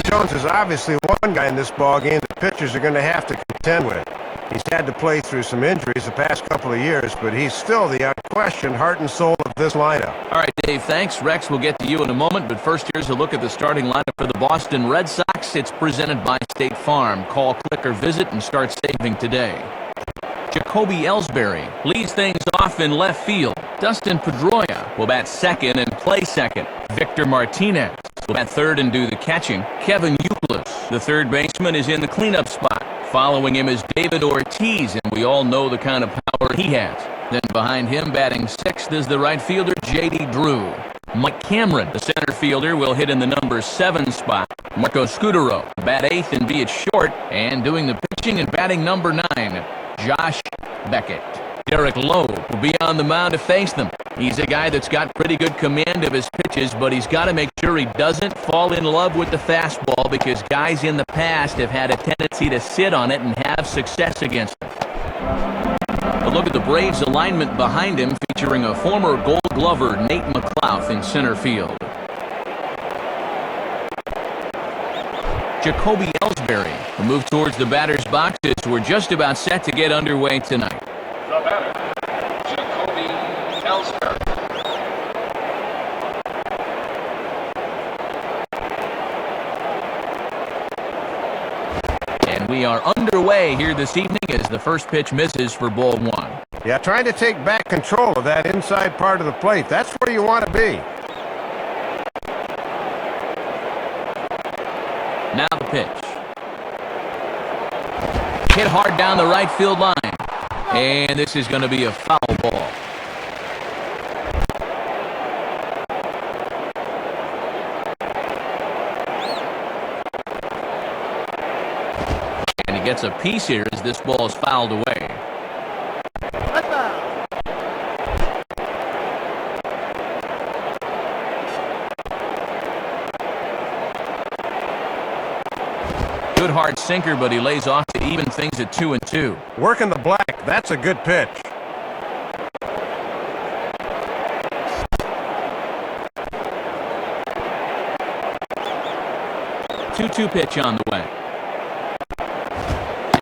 Jones is obviously one guy in this ballgame the pitchers are going to have to contend with. He's had to play through some injuries the past couple of years, but he's still the unquestioned heart and soul of this lineup. All right, Dave, thanks. Rex, we'll get to you in a moment, but first here's a look at the starting lineup for the Boston Red Sox. It's presented by State Farm. Call, click, or visit and start saving today. Jacoby Ellsbury leads things off in left field. Dustin Pedroia will bat second and play second. Victor Martinez will bat third and do the catching. Kevin Youkilis, the third baseman, is in the cleanup spot. Following him is David Ortiz, and we all know the kind of power he has. Then behind him, batting sixth, is the right fielder, J.D. Drew. Mike Cameron, the center fielder, will hit in the number 7 spot. Marco Scudero, bat eighth and be at short. And doing the pitching and batting number 9, Josh Beckett. Derek Lowe will be on the mound to face them. He's a guy that's got pretty good command of his pitches, but he's got to make sure he doesn't fall in love with the fastball because guys in the past have had a tendency to sit on it and have success against it. A look at the Braves alignment behind him, featuring a former Gold Glover, Nate McLouth, in center field. Jacoby Ellsbury will move towards the batter's boxes. We're just about set to get underway tonight. The batter, Jacoby Ellsbury. And we are underway here this evening as the first pitch misses for ball 1. Yeah, trying to take back control of that inside part of the plate. That's where you want to be. Now the pitch. Hit hard down the right field line. And this is going to be a foul ball. And he gets a piece here as this ball is fouled away. Good hard sinker, but he lays off to even things at 2-2. Working the black. That's a good pitch. Two pitch on the way.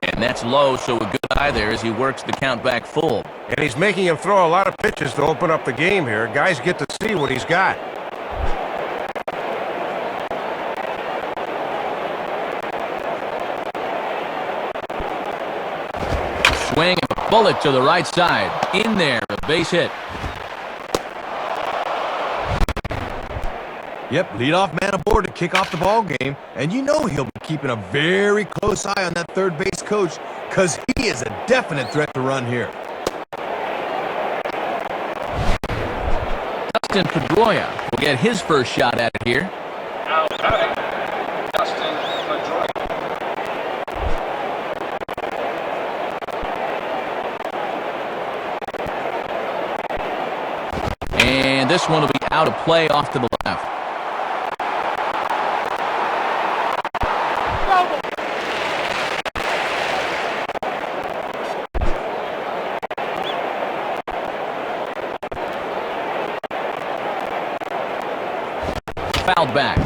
And that's low, so a good eye there as he works the count back full. And he's making him throw a lot of pitches to open up the game here. Guys get to see what he's got. Swing and a bullet to the right side. In there, a base hit. Yep, leadoff man aboard to kick off the ball game, and you know he'll be keeping a very close eye on that third base coach because he is a definite threat to run here. Dustin Pedroia will get his first shot at it here. Now batting, Dustin Pedroia. And this one will be out of play off to the left. Fouled back.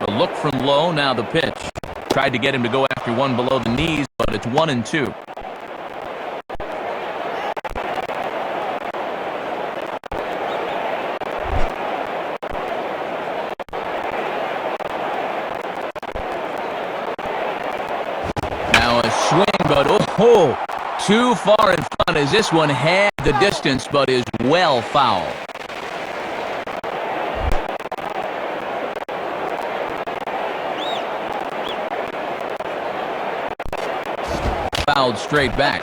The look from low, now the pitch. Tried to get him to go after one below the knees, but it's 1-2. But too far in front as this one had the distance but is well foul. Fouled straight back.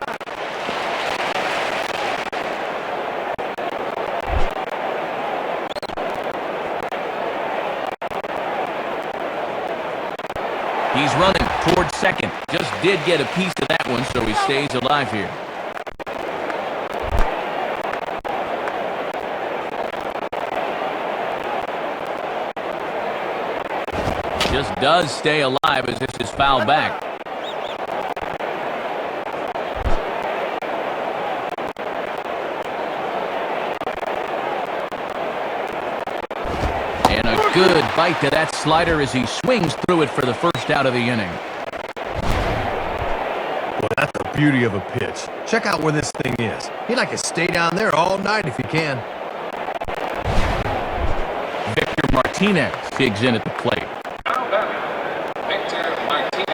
He's running towards second. Just did get a piece of that one, so he stays alive here. Just does stay alive as this is fouled back. bite to that slider as he swings through it for the first out of the inning. Well, that's the beauty of a pitch. Check out where this thing is. He'd like to stay down there all night if he can. Victor Martinez digs in at the plate. Now batting, Victor Martinez.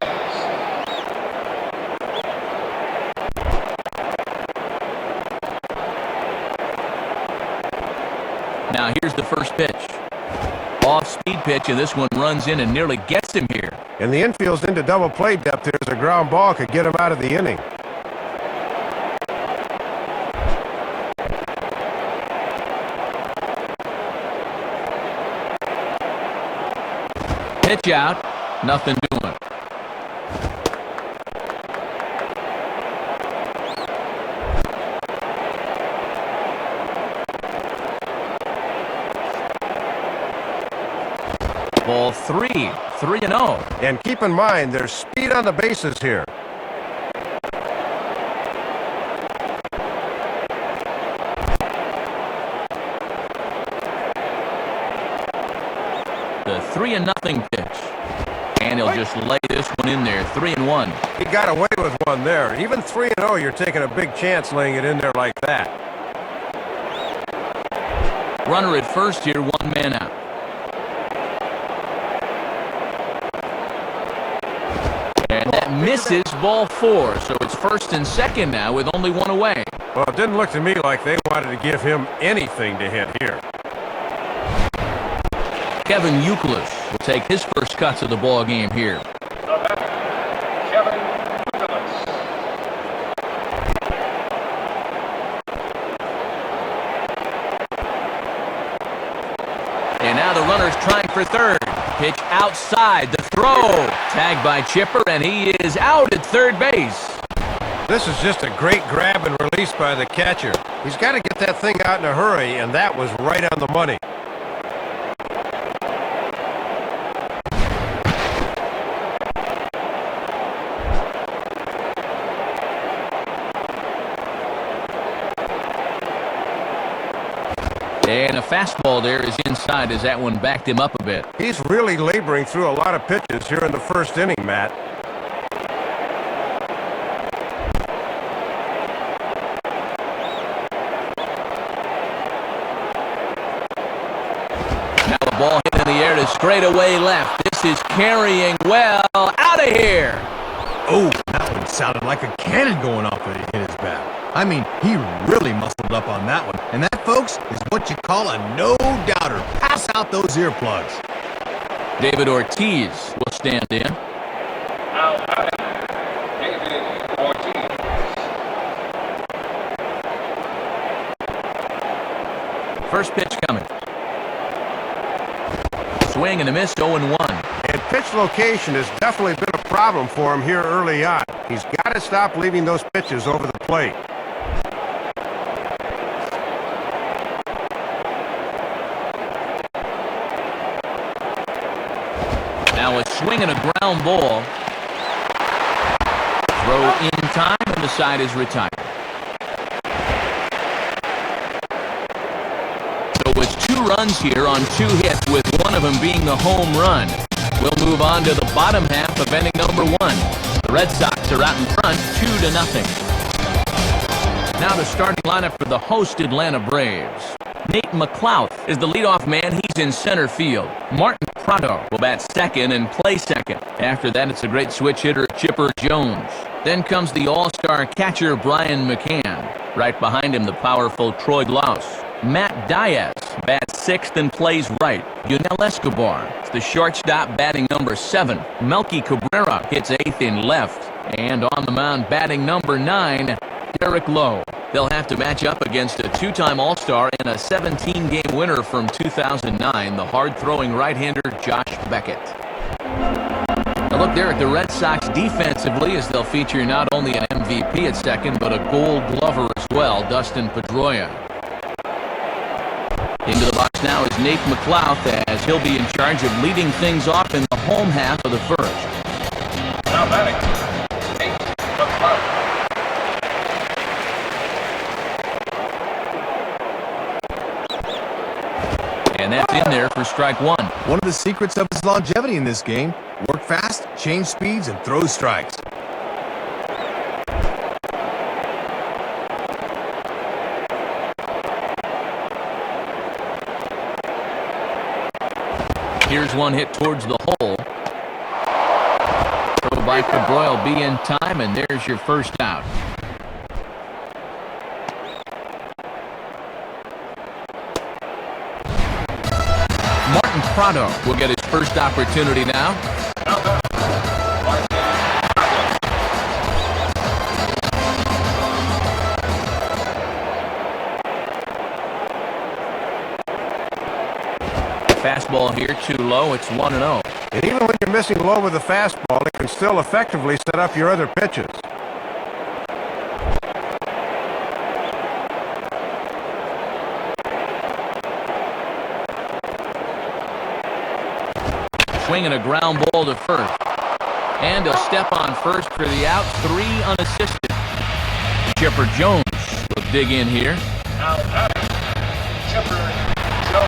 Now here's the first pitch. Off-speed pitch, and this one runs in and nearly gets him here. And the infield's into double play depth. There's a ground ball could get him out of the inning. Pitch out, nothing doing. Ball 3-0. And keep in mind, there's speed on the bases here. The 3-0 pitch. And he'll just lay this one in there, 3-1. He got away with one there. Even 3-0, you're taking a big chance laying it in there like that. Runner at first here, one man out. And that misses, ball 4. So it's first and second now with only one away. Well, it didn't look to me like they wanted to give him anything to hit here. Kevin Youkilis will take his first cuts of the ball game here. The batter, Kevin Youkilis. And now the runner's trying for third. Pitch outside, the throw. Tagged by Chipper, and he is out at third base. This is just a great grab and release by the catcher. He's got to get that thing out in a hurry, and that was right on the money. And a fastball there is inside as that one backed him up a bit. He's really laboring through a lot of pitches here in the first inning, Matt. Now the ball hit in the air to straightaway left. This is carrying well. Out of here. Oh, that one sounded like a cannon going off when he hit his bat. I mean, he really muscled up on that one. And that, folks, is what you call a no-doubter. Pass out those earplugs. David Ortiz will stand in. Now batting, David Ortiz. First pitch coming. Swing and a miss, 0-1. And pitch location has definitely been a problem for him here early on. He's got to stop leaving those pitches over the plate. Now a swing and a ground ball. Throw in time, and the side is retired. So it's 2 runs here on 2 hits, with one of them being the home run. We'll move on to the bottom half of inning number 1. The Red Sox are out in front, 2-0. Now the starting lineup for the host Atlanta Braves. Nate McLouth is the leadoff man. He's in center field. Martin Prado will bat second and play second. After that, it's a great switch hitter, Chipper Jones. Then comes the all-star catcher, Brian McCann. Right behind him, the powerful Troy Glaus. Matt Diaz bats sixth and plays right. Yunel Escobar is the shortstop, batting number 7. Melky Cabrera hits 8th in left. And on the mound, batting number 9, Derek Lowe. They'll have to match up against a 2-time All-Star and a 17-game winner from 2009, the hard-throwing right-hander Josh Beckett. Now look there at the Red Sox defensively, as they'll feature not only an MVP at second, but a Gold Glover as well, Dustin Pedroia. Into the box now is Nate McLouth, as he'll be in charge of leading things off in the home half of the first. Now batting, Nate McLouth. And that's in there for strike one. One of the secrets of his longevity in this game: work fast, change speeds, and throw strikes. Here's one hit towards the hole. Throw by Cabral will be in time, and there's your first out. Martin Prado will get his first opportunity now. Fastball here too low. It's 1-0. And even when you're missing low with the fastball, it can still effectively set up your other pitches. Swinging a ground ball to first. And a step on first for the out. 3 unassisted. Chipper Jones will dig in here. Now batting, Chipper Jones.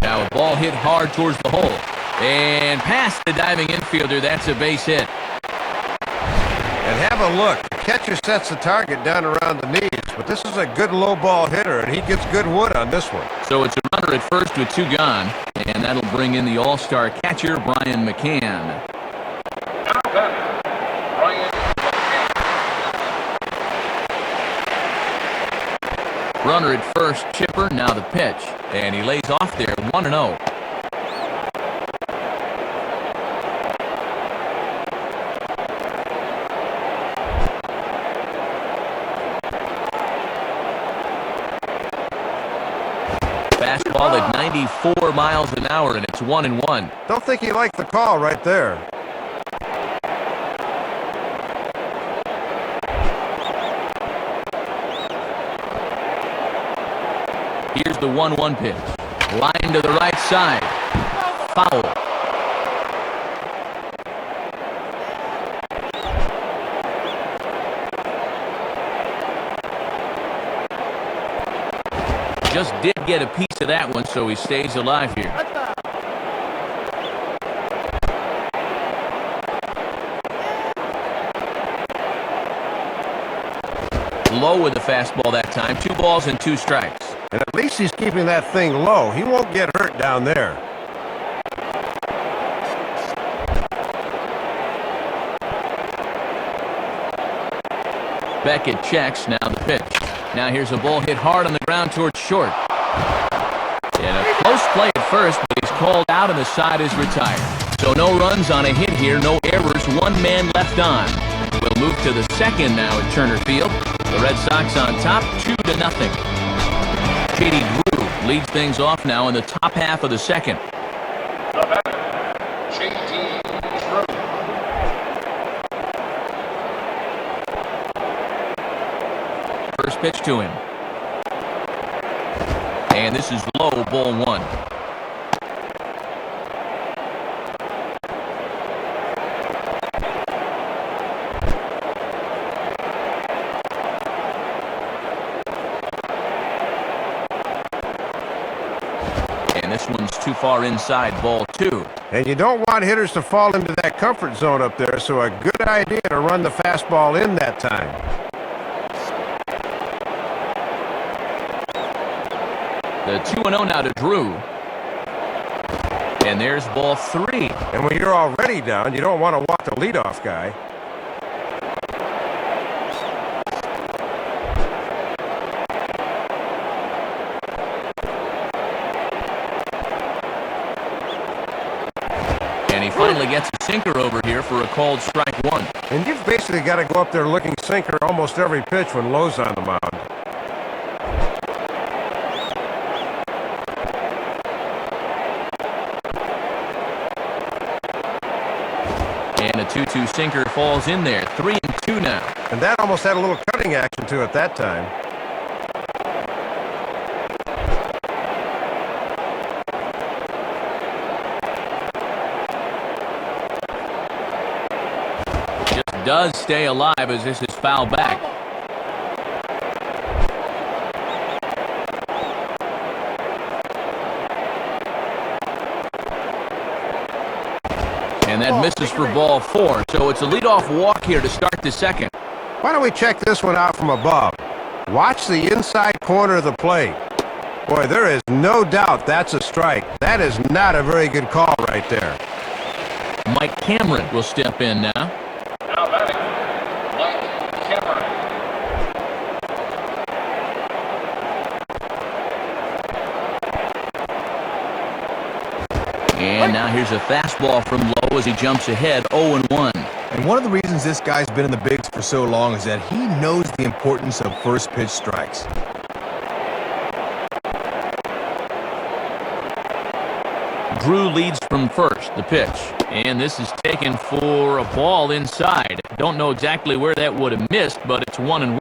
Now a ball hit hard towards the hole. And past the diving infielder. That's a base hit. And have a look. The catcher sets the target down around the knees, but this is a good low ball hitter, and he gets good wood on this one. So it's a runner at first with 2 gone. And that'll bring in the all-star catcher, Brian McCann. Now batting, Brian McCann. Runner at first, Chipper, now the pitch. And he lays off there, 1-0. Fastball at 94 miles an hour, and it's 1-1. Don't think he liked the call right there. Here's the 1-1 pitch. Line to the right side. Foul. Just did get a piece of that one, so he stays alive here. Low with the fastball that time. 2 balls and 2 strikes. And at least he's keeping that thing low. He won't get hurt down there. Beckett checks, now the pitch. Now here's a ball hit hard on the ground towards short. And a close play at first, but he's called out and the side is retired. So no runs on a hit here, no errors, 1 man left on. We'll move to the second now at Turner Field. The Red Sox on top, 2-0. J.D. Drew leads things off now in the top half of the second. The batter, J.D. Drew. First pitch to him. And this is low, ball 1. And this one's too far inside, ball 2. And you don't want hitters to fall into that comfort zone up there, so a good idea to run the fastball in that time. The 2-0 now to Drew. And there's ball 3. And when you're already down, you don't want to walk the leadoff guy. And he finally gets a sinker over here for a called strike 1. And you've basically got to go up there looking sinker almost every pitch when Lowe's on the mound. And a 2-2 sinker falls in there. 3-2 now. And that almost had a little cutting action to it that time. Just does stay alive as this is fouled back. And that misses for ball 4, so it's a leadoff walk here to start the second. Why don't we check this one out from above? Watch the inside corner of the plate. Boy, there is no doubt that's a strike. That is not a very good call right there. Mike Cameron will step in now. Now batting, Mike Cameron. And now here's a fastball from low as he jumps ahead 0-1. And one of the reasons this guy's been in the bigs for so long is that he knows the importance of first pitch strikes. Drew leads from first, the pitch. And this is taken for a ball inside. Don't know exactly where that would have missed, but it's 1-1.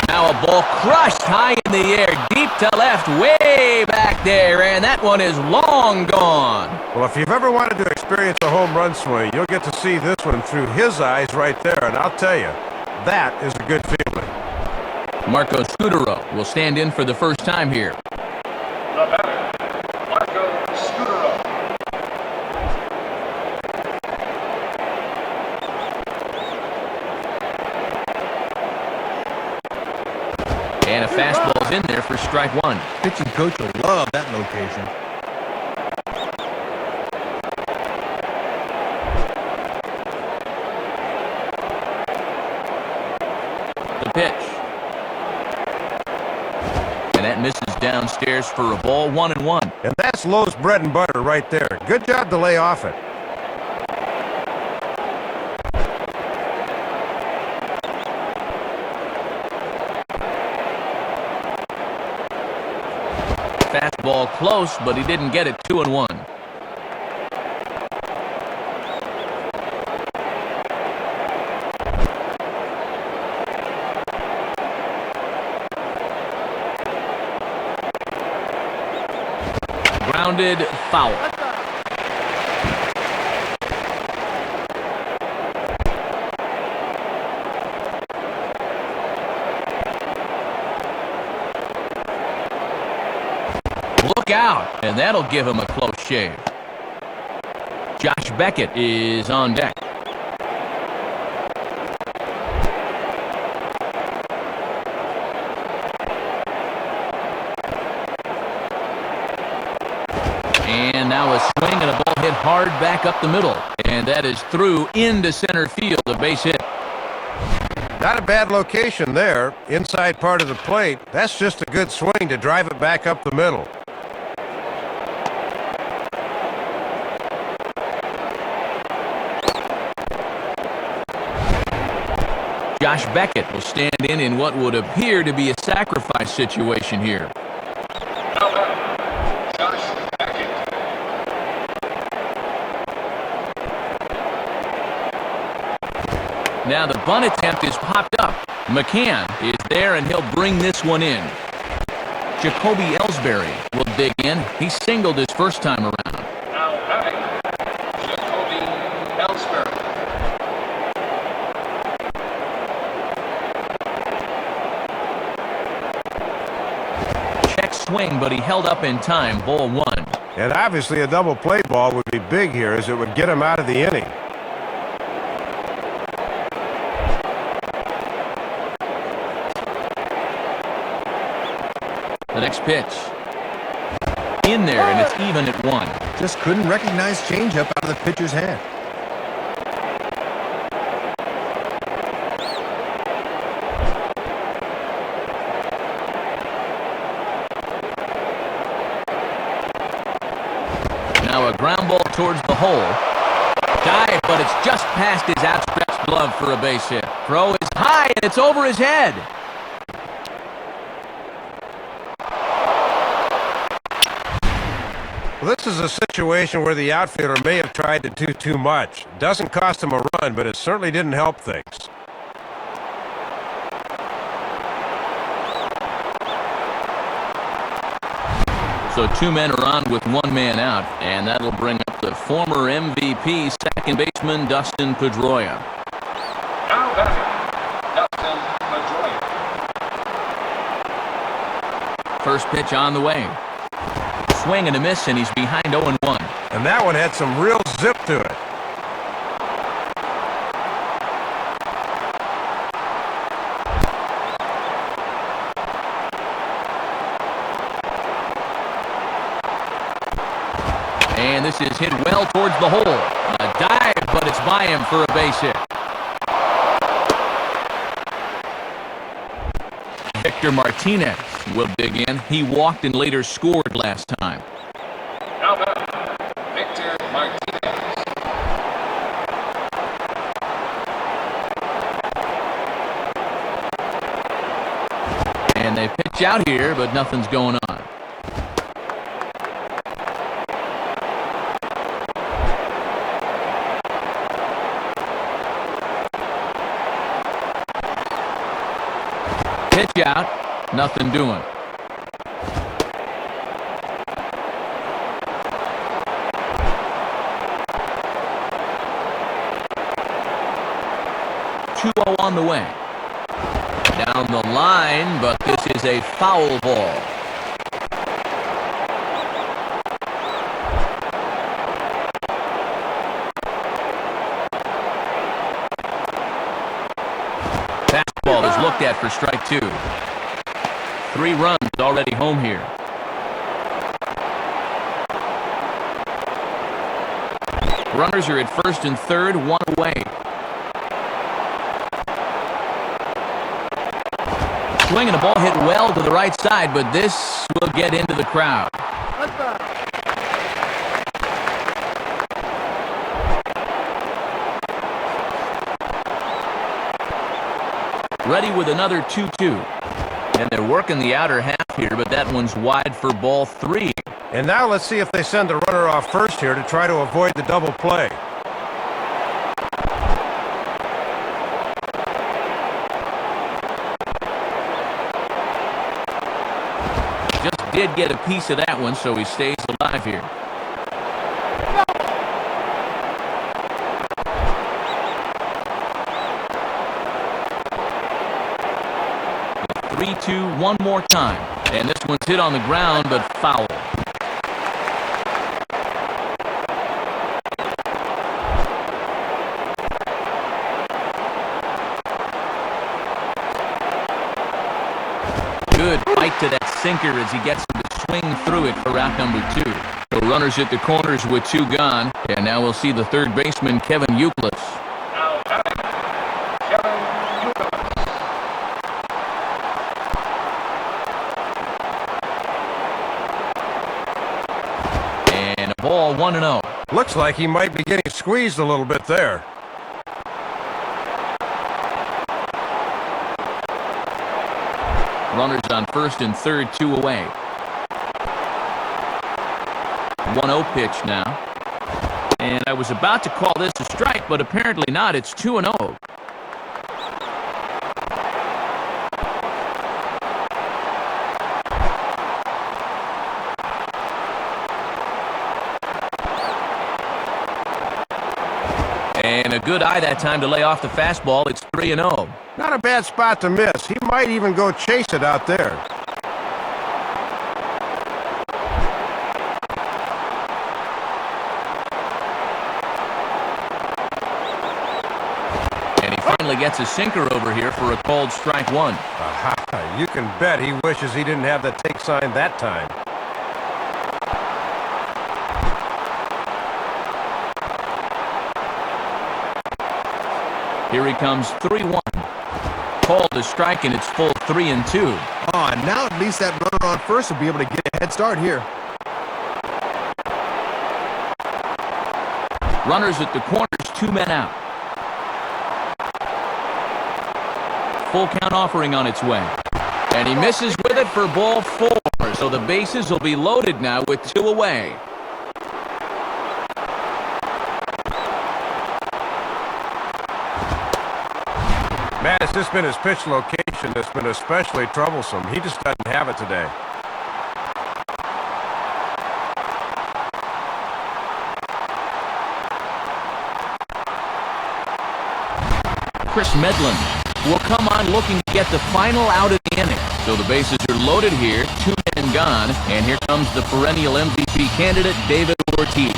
Now a ball crushed high in the air, deep to left, way back there, and that one is long gone. Well, if you've ever wanted to experience a home run swing, you'll get to see this one through his eyes right there, and I'll tell you, that is a good feeling. Marco Scutaro will stand in for the first time here. The batter, Marco Scutaro. And a fastball's in there for strike 1. Pitching coach will love that location. The pitch. And that misses downstairs for a ball, 1-1. And that's Lowe's bread and butter right there. Good job to lay off it. Fastball close, but he didn't get it. 2-1. Grounded foul. Look out, and that'll give him a close shave. Josh Beckett is on deck. And now a swing and a ball hit hard back up the middle. And that is through into center field, a base hit. Not a bad location there, inside part of the plate. That's just a good swing to drive it back up the middle. Josh Beckett will stand in what would appear to be a sacrifice situation here. Now batting, Josh Beckett. Now the bunt attempt is popped up. McCann is there, and he'll bring this one in. Jacoby Ellsbury will dig in. He singled his first time around. Now batting, Jacoby Ellsbury. Check swing, but he held up in time. Ball 1. And obviously a double play ball would be big here as it would get him out of the inning. The next pitch. In there, and it's even at 1. Just couldn't recognize changeup out of the pitcher's hand. Now a ground ball towards the hole. Dive, but it's just past his outstretched glove for a base hit. Throw is high, and it's over his head. Well, this is a situation where the outfielder may have tried to do too much. Doesn't cost him a run, but it certainly didn't help things. So 2 men are on with 1 man out, and that'll bring up the former MVP second baseman Dustin Pedroia. Now batting, Dustin Pedroia. First pitch on the way. Swing and a miss, and he's behind 0-1. And that one had some real zip to it. And this is hit well towards the hole. A dive, but it's by him for a base hit. Victor Martinez will dig in. He walked and later scored last time. Now batting, Victor Martinez. And they pitch out here, but nothing's going on. Pitch out, nothing doing. On the way. Down the line, but this is a foul ball. Fastball is looked at for strike 2. 3 runs already home here. Runners are at first and third, 1 away. Swing and a ball hit well to the right side, but this will get into the crowd. Ready with another 2-2. And they're working the outer half here, but that one's wide for ball 3. And now let's see if they send the runner off first here to try to avoid the double play. Did get a piece of that one, so he stays alive here. The 3-2 one more time. And this one's hit on the ground, but foul. Good bite to that sinker as he gets him to swing through it for out number 2. The runners at the corners with 2 gone, and now we'll see the third baseman Kevin Youkilis. Now batting, Kevin Youkilis. And a ball 1-0. Looks like he might be getting squeezed a little bit there. Runners on first and third, 2 away. 1-0 pitch now. And I was about to call this a strike, but apparently not. It's 2-0. And a good eye that time to lay off the fastball. It's 3-0. Not a bad spot to miss. He might even go chase it out there. And he finally gets a sinker over here for a called strike 1. Aha, you can bet he wishes he didn't have the take sign that time. Here he comes, 3-1. Called a strike, and it's full 3-2. Now at least that runner on first will be able to get a head start here. Runners at the corners, 2 men out. Full count offering on its way. And he misses with it for ball 4. So the bases will be loaded now with 2 away. Man, it's just been his pitch location that's been especially troublesome. He just doesn't have it today. Chris Medlin will come on looking to get the final out of the inning. So the bases are loaded here, 2 men gone, and here comes the perennial MVP candidate, David Ortiz.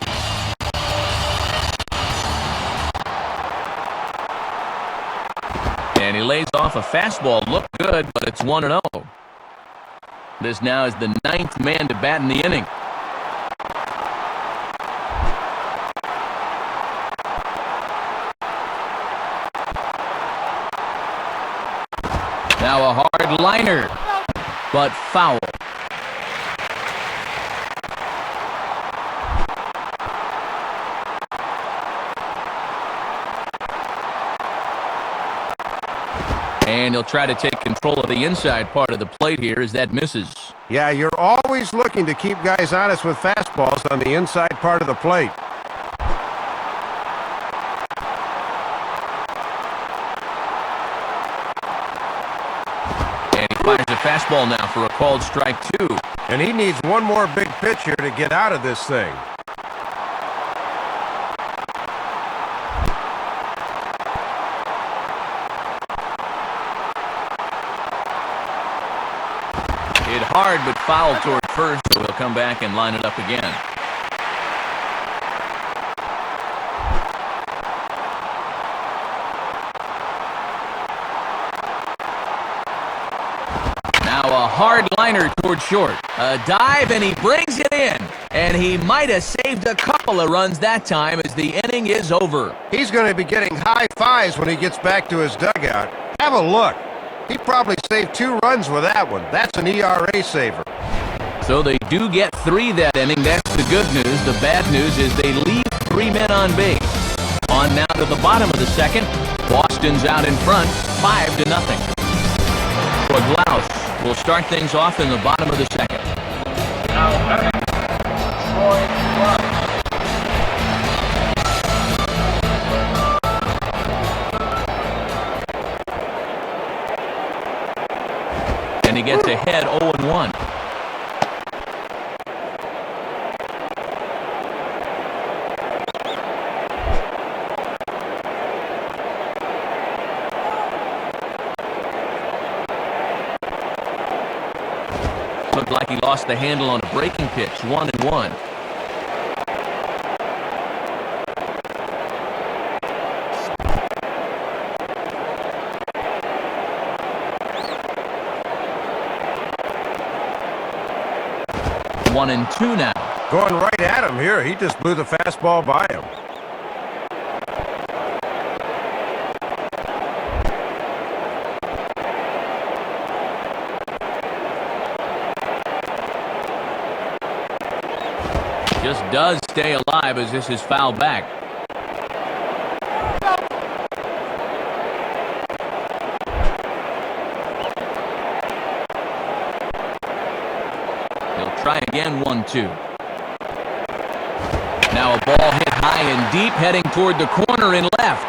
And he lays off a fastball. Looked good, but it's 1-0. This now is the 9th man to bat in the inning. Now a hard liner, but foul. And he'll try to take control of the inside part of the plate here as that misses. Yeah, you're always looking to keep guys honest with fastballs on the inside part of the plate. And he fires a fastball now for a called strike 2. And he needs one more big pitch here to get out of this thing. Hit hard but foul toward first, so he'll come back and line it up again. Now a hard liner toward short. A dive, and he brings it in. And he might have saved a couple of runs that time as the inning is over. He's going to be getting high fives when he gets back to his dugout. Have a look. He probably saved 2 runs with that one. That's an ERA saver. So they do get 3 that inning. That's the good news. The bad news is they leave 3 men on base. On now to the bottom of the second. Boston's out in front, 5-0. Glaus will start things off in the bottom of the second. Now batting, Troy Glaus. And he gets ahead 0-1. Looked like he lost the handle on a breaking pitch, 1-1. One and two now. Going right at him here. He just blew the fastball by him. Just does stay alive as this is fouled back. He'll try again, 1-2. Now a ball hit high and deep, heading toward the corner and left.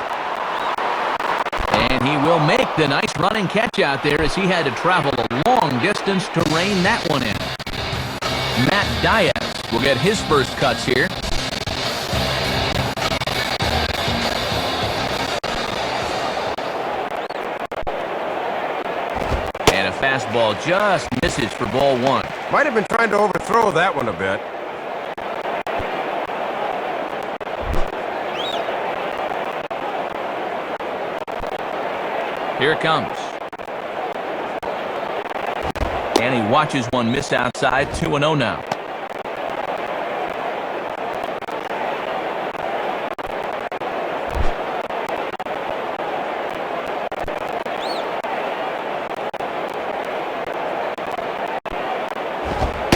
And he will make the nice running catch out there as he had to travel a long distance to rein that one in. Matt Diaz will get his first cuts here. And a fastball just misses for ball 1. Might have been trying to overthrow that one a bit. Here it comes. And he watches one miss outside, 2-0 now.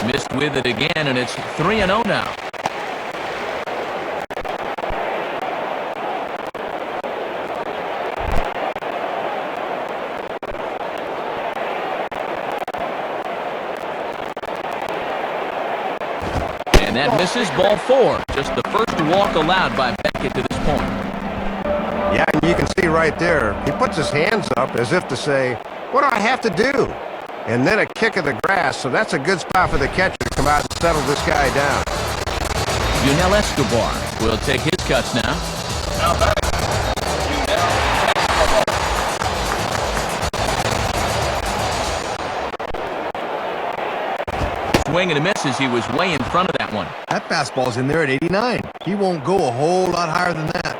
Missed with it again, and it's 3-0 now. And that misses, ball 4. Just the first walk allowed by Beckett to this point. Yeah, and you can see right there, he puts his hands up as if to say, what do I have to do? And then a kick of the grass, so that's a good spot for the catcher to come out and settle this guy down. Yunel Escobar will take his cuts now. Now batting, Yunel Escobar. swing and a miss as he was way in front of that one. That fastball's in there at 89. He won't go a whole lot higher than that.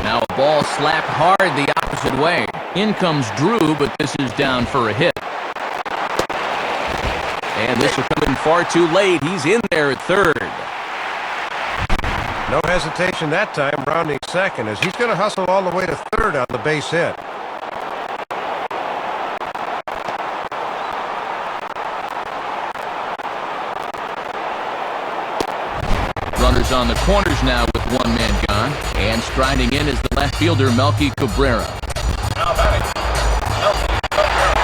Now a ball slapped hard the opposite way. In comes Drew, but this is down for a hit. And this will come in far too late. He's in there at third. No hesitation that time, rounding second, as he's going to hustle all the way to third on the base hit. Runners on the corners now with one man gone. And striding in is the left fielder, Melky Cabrera. Now batting, Melky Cabrera.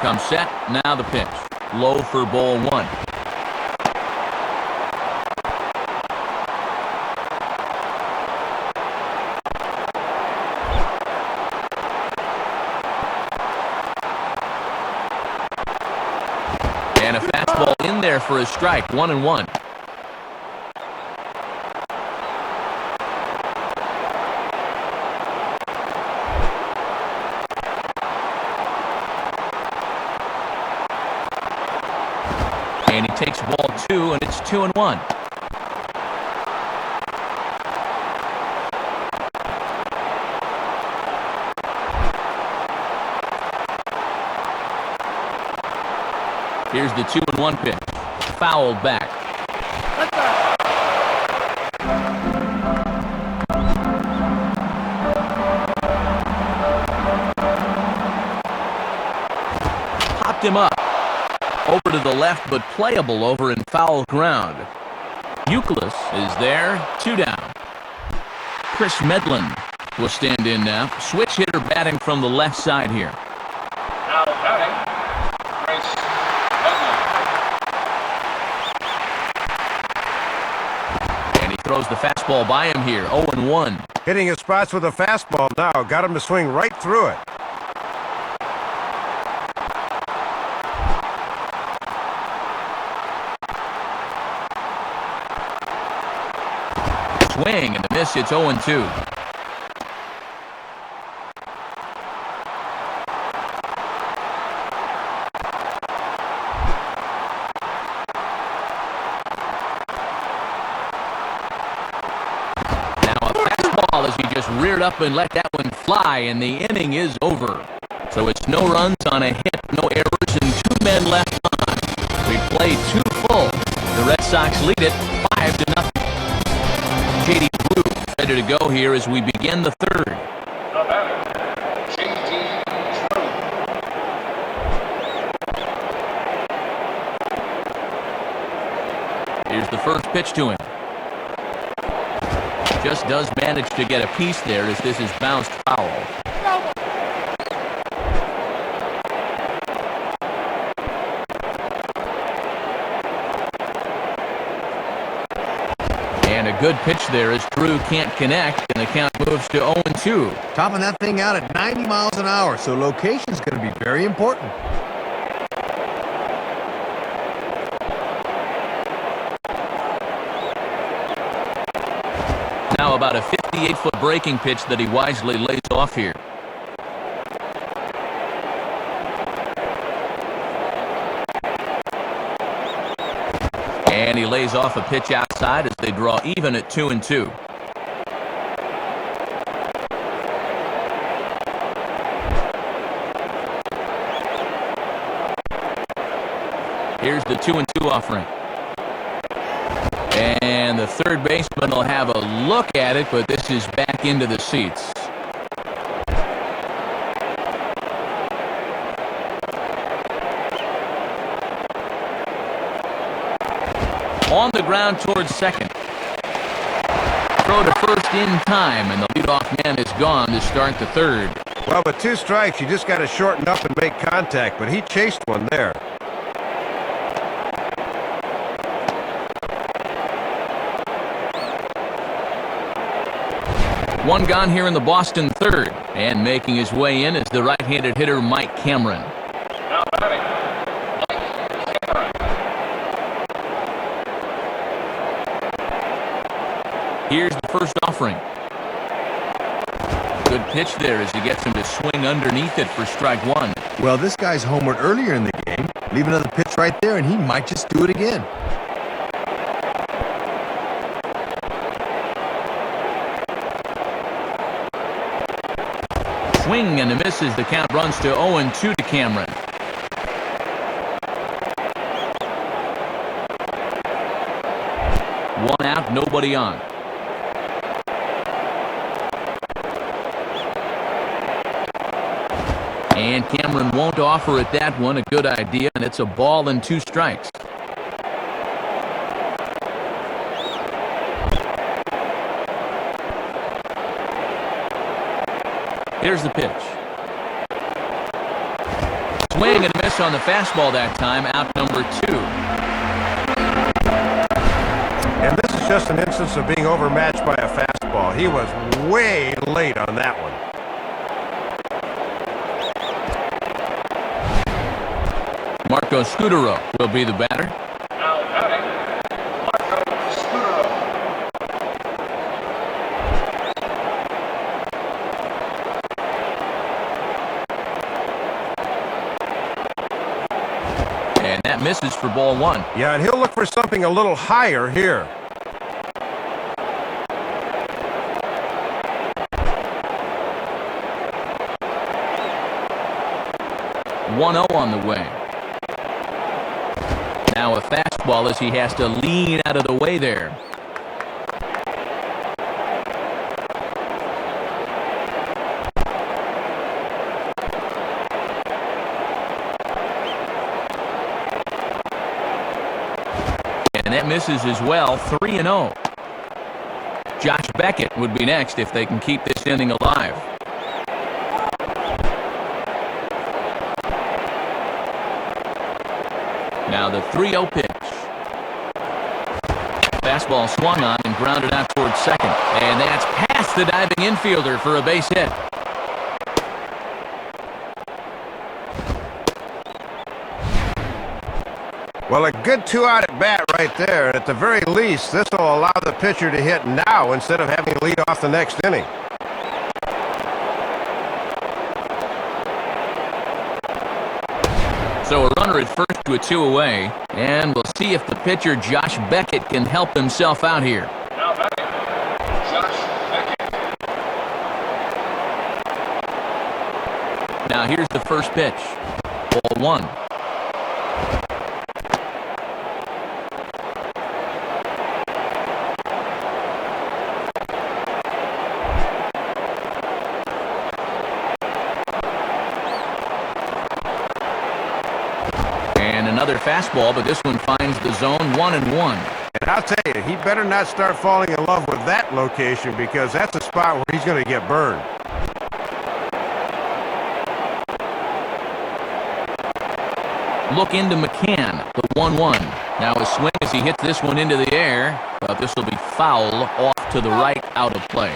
Comes set, now the pitch. Low for ball one. And a fastball in there for a strike, 1-1. And he takes ball two, and it's 2-1. Here's the 2-1 pitch. Fouled back. Popped him up. Over to the left, but playable over in foul ground. Euclid is there, 2 down. Chris Medlin will stand in now. Switch hitter batting from the left side here. Now batting, Chris Medlin. And he throws the fastball by him here, 0-1. Hitting his spots with a fastball now. Got him to swing right through it. Swing and the miss, it's 0-2. Now a fastball as he just reared up and let that one fly, and the inning is over. So it's no runs on a hit, no errors, and 2 men left on. We played 2 full. The Red Sox lead it 5-0. J.D. Blue ready to go here as we begin the third. Now batting, J.D. Drew. Here's the first pitch to him. Just does manage to get a piece there as this is bounced foul. And a good pitch there as Drew can't connect, and the count moves to 0-2. Topping that thing out at 90 miles an hour, so location's going to be very important. Now about a 58-foot breaking pitch that he wisely lays off here. And he lays off a pitch outside as they draw even at 2-2. Here's the 2-2 offering. And the third baseman will have a look at it, but this is back into the seats. On the ground towards second. Throw to first in time, and the leadoff man is gone to start the third. Well, with 2 strikes, you just got to shorten up and make contact, but he chased one there. One gone here in the Boston third, and making his way in is the right-handed hitter Mike Cameron. Now batting, Mike Cameron. Here's the first offering. Good pitch there as he gets him to swing underneath it for strike one. Well, this guy's homered earlier in the game. Leave another pitch right there, and he might just do it again. Swing and a miss as the count runs to 0-2 to Cameron. One out, nobody on. And Cameron won't offer it that one. A good idea, and it's a ball and 2 strikes. Here's the pitch. Swing and a miss on the fastball that time, out number 2. And this is just an instance of being overmatched by a fastball. He was way late on that one. Marco Scutaro will be the batter. Now batting, Marco Scutaro. And that misses for ball 1. Yeah, and he'll look for something a little higher here. 1-0 on the way. Now a fastball as he has to lean out of the way there. And that misses as well, 3-0. Josh Beckett would be next if they can keep this inning alive. Now the 3-0 pitch. Fastball swung on and grounded out towards second. And that's past the diving infielder for a base hit. Well, a good 2-out at bat right there. And at the very least, this will allow the pitcher to hit now instead of having to lead off the next inning. So a runner at first with 2 away, and we'll see if the pitcher Josh Beckett can help himself out here. Now batting, Josh Beckett. Now here's the first pitch. Ball 1. Another fastball, but this one finds the zone 1-1. And I'll tell you, he better not start falling in love with that location because that's a spot where he's going to get burned. Look into McCann, the 1-1. Now a swing as he hits this one into the air, but this will be foul off to the right, out of play.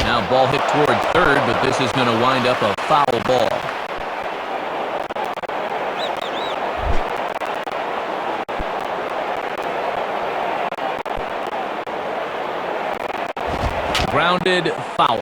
Now ball hit toward third, but this is going to wind up a foul ball. Grounded, foul.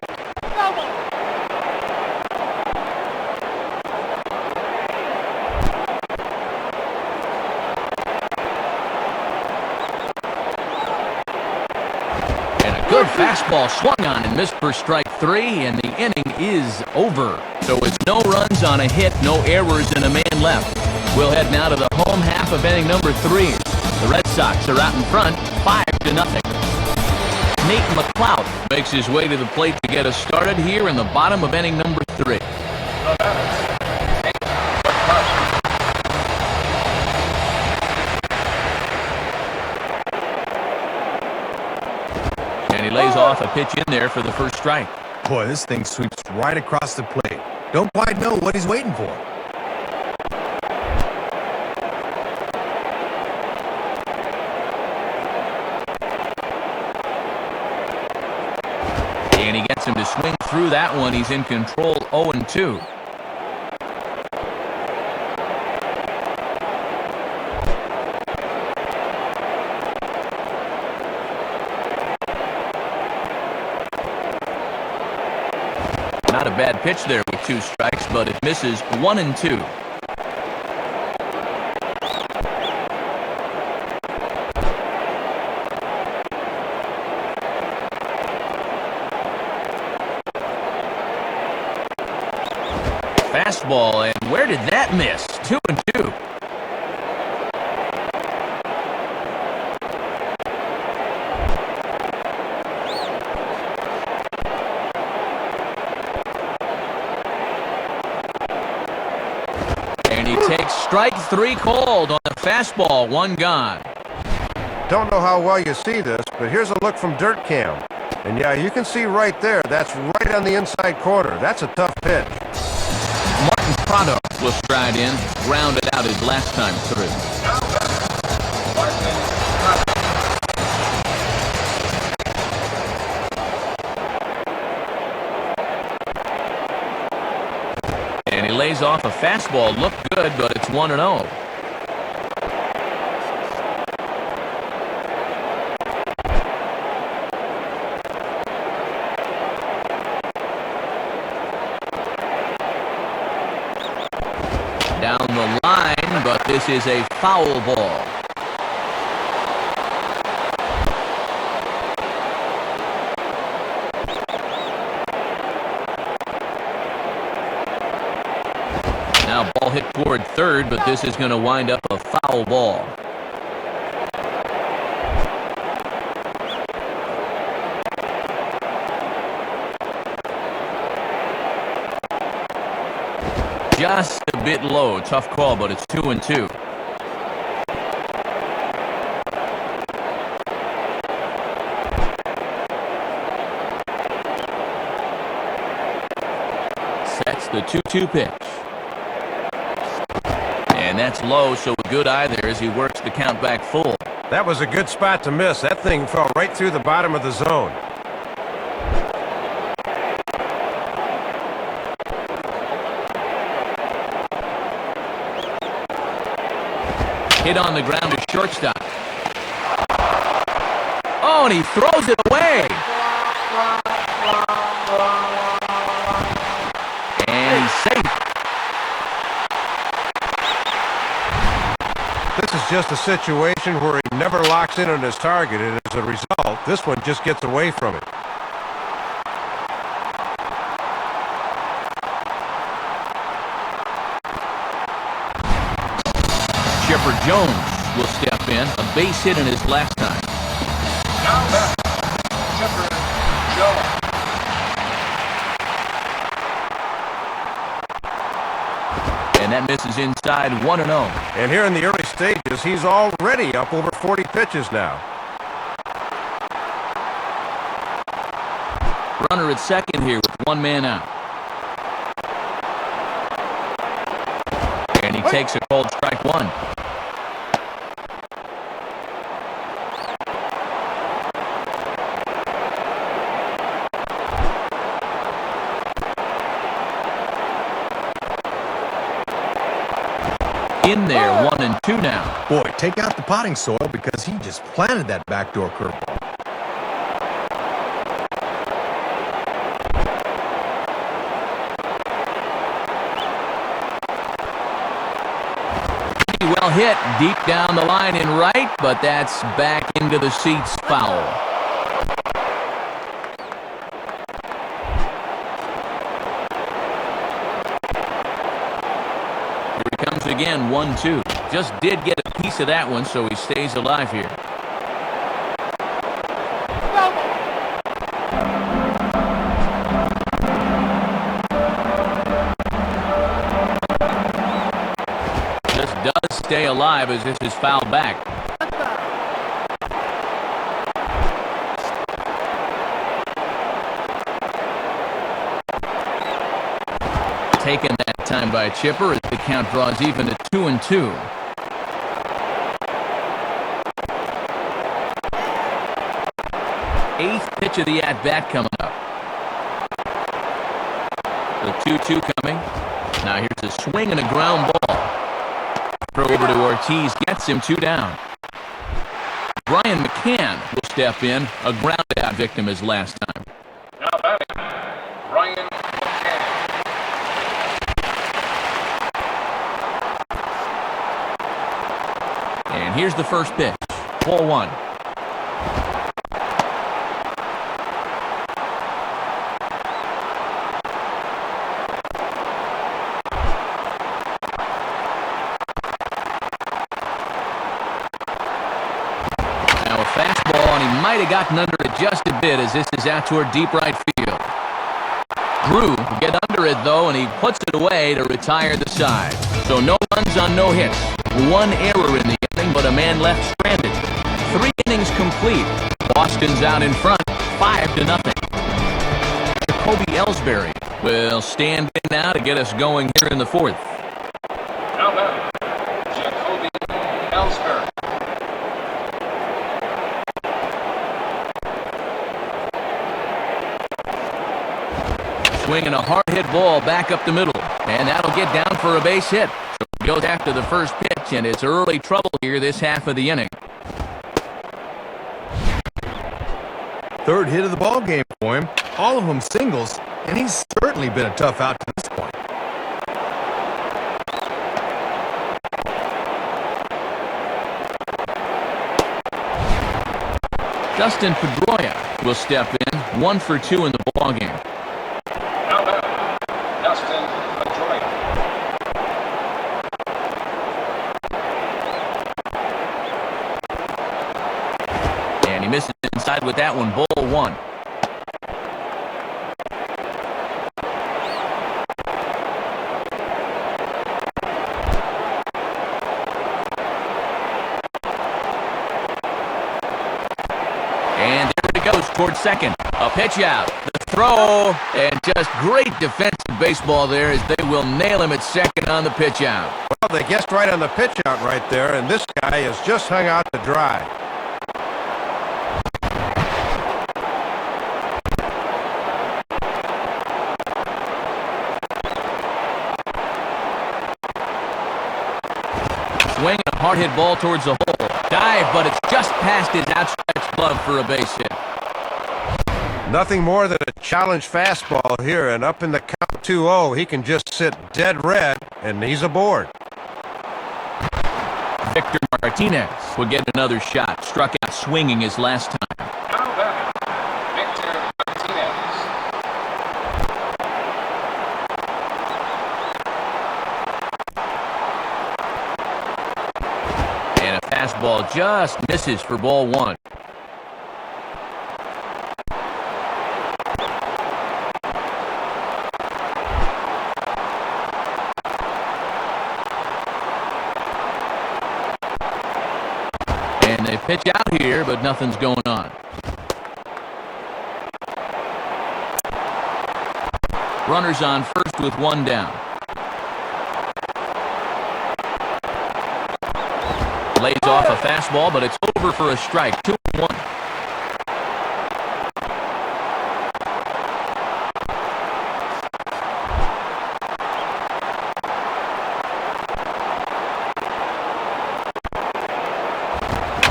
Good fastball swung on and missed for strike 3, and the inning is over. So it's no runs on a hit, no errors, and a man left. We'll head now to the home half of inning number 3. The Red Sox are out in front, 5-0. Nate McLeod makes his way to the plate to get us started here in the bottom of inning number 3. And he lays off a pitch in there for the first strike. Boy, this thing sweeps right across the plate. Don't quite know what he's waiting for. And he gets him to swing through that one. He's in control, 0-2. Not a bad pitch there with 2 strikes, but it misses 1-2. Fastball, and where did that miss? 2-2. And he takes strike 3 called on the fastball, 1 gone. Don't know how well you see this, but here's a look from Dirt Cam. And yeah, you can see right there, that's right on the inside corner. That's a tough pitch. Martin Prado will stride in, grounded out his last time through. And he lays off a fastball. Looked good, but it's 1-0. Down the line, but this is a foul ball. Now ball hit toward third, but this is going to wind up a foul ball. Just a bit low. Tough call, but it's 2-2. Sets the 2-2 pitch. And that's low, so a good eye there as he works the count back full. That was a good spot to miss. That thing fell right through the bottom of the zone. Hit on the ground to shortstop. Oh, and he throws it away. And he's safe. This is just a situation where he never locks in on his target, and as a result, this one just gets away from it. Chipper Jones will step in, a base hit in his last time. Now back, Chipper Jones. And that misses inside 1-0. And here in the early stages, he's already up over 40 pitches now. Runner at second here with 1 man out. And he takes a cold strike 1. In there, 1-2 now. Boy, take out the potting soil because he just planted that backdoor curveball. Pretty well hit deep down the line in right, but that's back into the seats, foul. Again, 1-2. Just did get a piece of that one, so he stays alive here. Just does stay alive as this is fouled back. Taken that time by Chipper as the count draws even at 2-2. Eighth pitch of the at-bat coming up. The 2-2 coming. Now here's a swing and a ground ball. Throw over to Ortiz, gets him 2 down. Brian McCann will step in, a ground out victim his last time. Now batting, Brian McCann. here's the first pitch. Ball one. Now a fastball, and he might have gotten under it just a bit as this is out toward deep right field. Drew will get under it, though, and he puts it away to retire the side. So no runs on no hits. One error in the inning, but a man left stranded. 3 innings complete. Boston's out in front, 5-0. Jacoby Ellsbury will stand in now to get us going here in the fourth. Now batting, Jacoby Ellsbury. Swinging a hard-hit ball back up the middle, and that'll get down for a base hit. So he goes after the first pitch, and it's early trouble here this half of the inning. Third hit of the ball game for him. All of them singles, and he's certainly been a tough out to this point. Justin Pedroia will step in, 1 for 2 in the ball game. Now batting, Justin Pedroia. And he misses inside with that one, ball 1. And there he goes towards second. A pitch out. The throw. And just great defensive baseball there as they will nail him at second on the pitch out. Well, they guessed right on the pitch out right there, and this guy has just hung out to dry. Swing a hard hit ball towards the hole. Dive, but it's just past his outstretched glove for a base hit. Nothing more than a challenge fastball here, and up in the count 2-0, he can just sit dead red, and he's aboard. Victor Martinez will get another shot. Struck out swinging his last time. Now batting, Victor Martinez. And a fastball just misses for ball 1. And they pitch out here, but nothing's going on. Runners on first with 1 down. Lays off a fastball, but it's over for a strike. 2-1.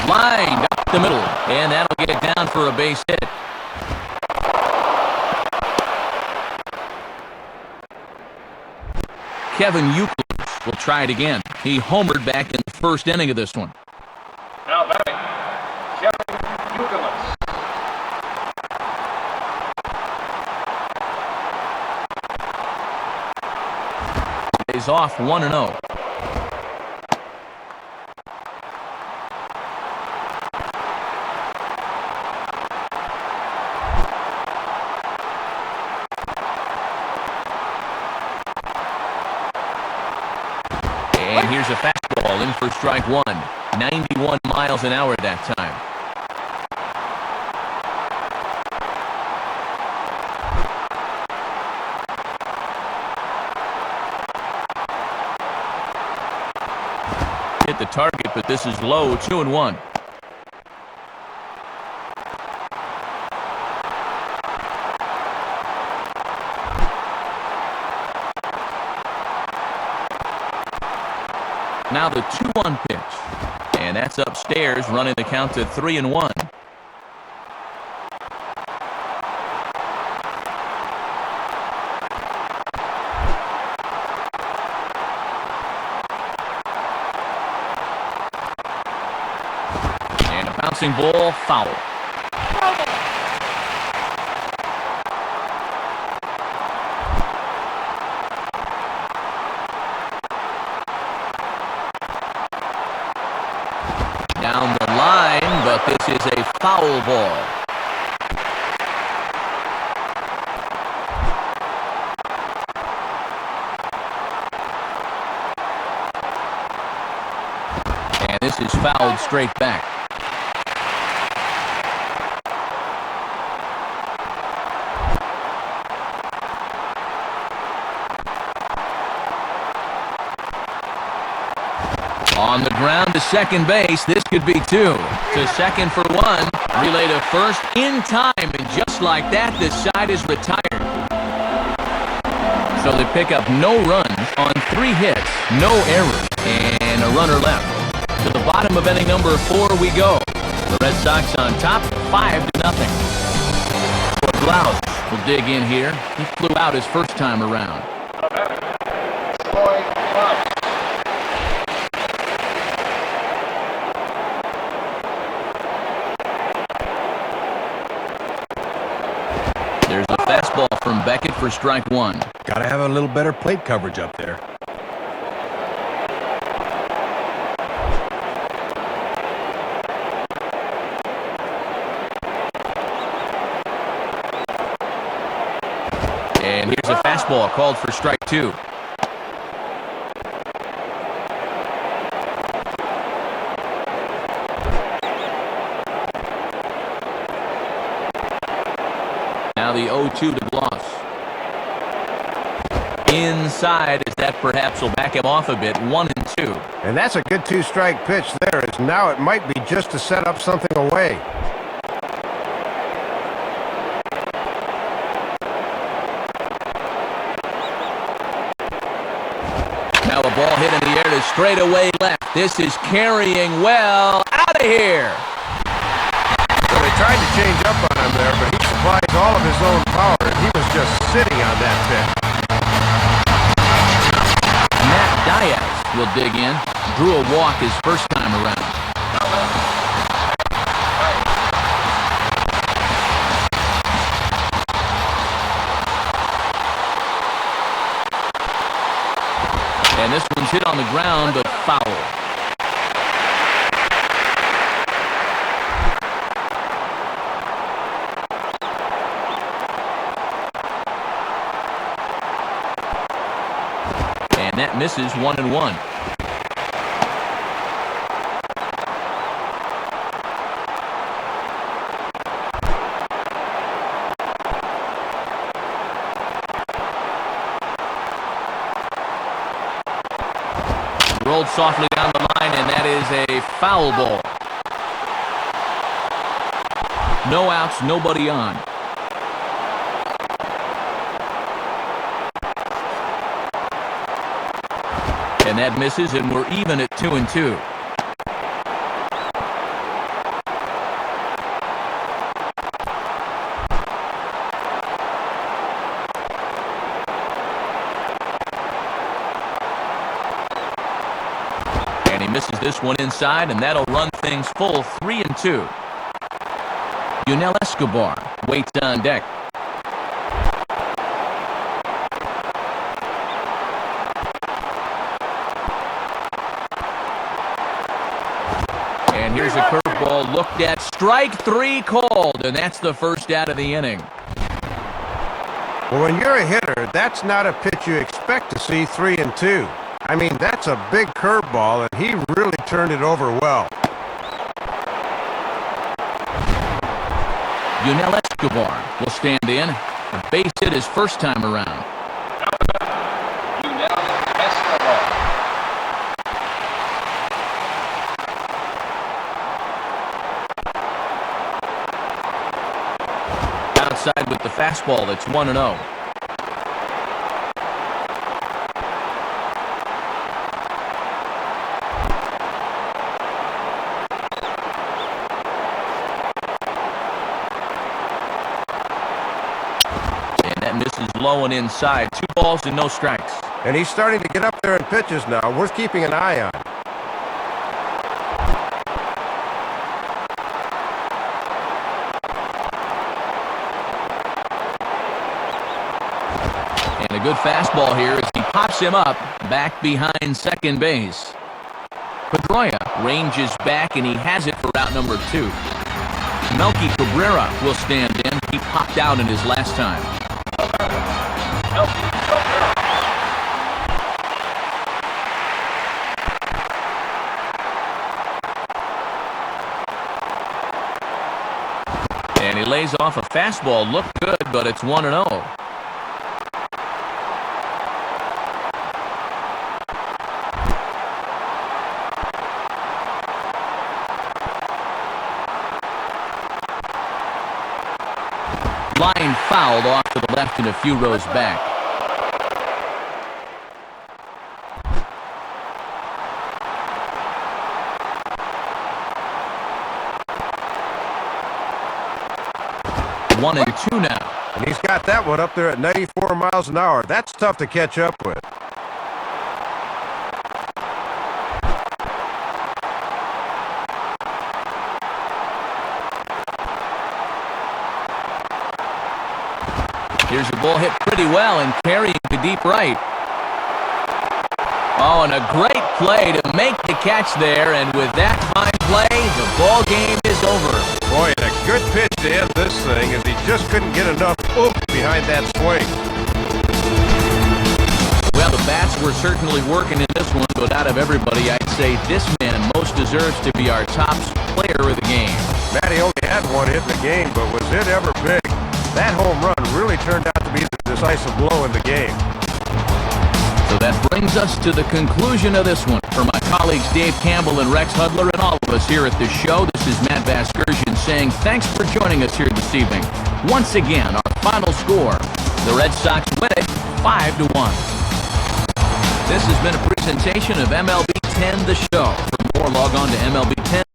Lined up the middle, and that'll get it down for a base hit. Kevin Youkilis will try it again. He homered back in the first inning of this one. Now batting, Kevin Youkilis. Stays off 1-0. And here's a fastball in for strike 1. 91 miles an hour that time. Hit the target, but this is low. 2-1. Now the 2-1 pitch. And that's upstairs, running the count to 3-1. Bouncing ball, foul. Down the line, but this is a foul ball. And this is fouled straight back. On the ground to second base, this could be two. To second for one, relay to first in time, and just like that, this side is retired. So they pick up no runs on 3 hits, no errors, and a runner left. To the bottom of inning number 4 we go. The Red Sox on top, 5-0. Blouse will dig in here. He flew out his first time around. There's a fastball from Beckett for strike 1. Gotta have a little better plate coverage up there. And here's a fastball called for strike 2. Now the 0-2 to Bloss. Inside, as that perhaps will back him off a bit, 1-2. And that's a good 2-strike pitch there, as now it might be just to set up something away. Now a ball hit in the air to straightaway left. This is carrying well out of here. Well, they tried to change up on him there, but he supplies all of his own power, and he was just sitting on that pitch. Matt Diaz will dig in. Drew a walk his first time around. And this one's hit on the ground, but foul. And that misses 1-1. Rolled softly down the line, and that is a foul ball. No outs, nobody on. And that misses, and we're even at 2-2. And he misses this one inside, and that'll run things full 3-2. Yunel Escobar waits on deck. And here's a curveball looked at. Strike 3 called, and that's the first out of the inning. Well, when you're a hitter, that's not a pitch you expect to see 3-2. I mean, that's a big curveball, and he really turned it over well. Yunel Escobar will stand in. A base hit his first time around. Yunel Escobar. Outside with the fastball, it's 1-0. Misses low and inside. 2 balls and no strikes. And he's starting to get up there in pitches now. Worth keeping an eye on. a good fastball here as he pops him up back behind second base. Pedroia ranges back, and he has it for out number 2. Melky Cabrera will stand in. He popped out in his last time. And he lays off a fastball. Looked good, but it's 1-0. Line fouled off to the left and a few rows back. One and two now. And he's got that one up there at 94 miles an hour. That's tough to catch up with. Here's a ball hit pretty well and carrying to deep right. Oh, and a great play to make the catch there, and with that fine play, the ball game is over. Boy, and a good pitch to end this thing as he just couldn't get enough oomph behind that swing. Well, the bats were certainly working in this one, but out of everybody, I'd say this man most deserves to be our top player of the game. Matty only had one hit in the game, but was it ever big? That home run really turned out to be the decisive blow in the game. So that brings us to the conclusion of this one. For my colleagues Dave Campbell and Rex Hudler and all of us here at the show, this is Matt Vasgersian saying thanks for joining us here this evening. Once again, our final score, the Red Sox win it 5-1. This has been a presentation of MLB 10 The Show. For more, log on to MLB 10.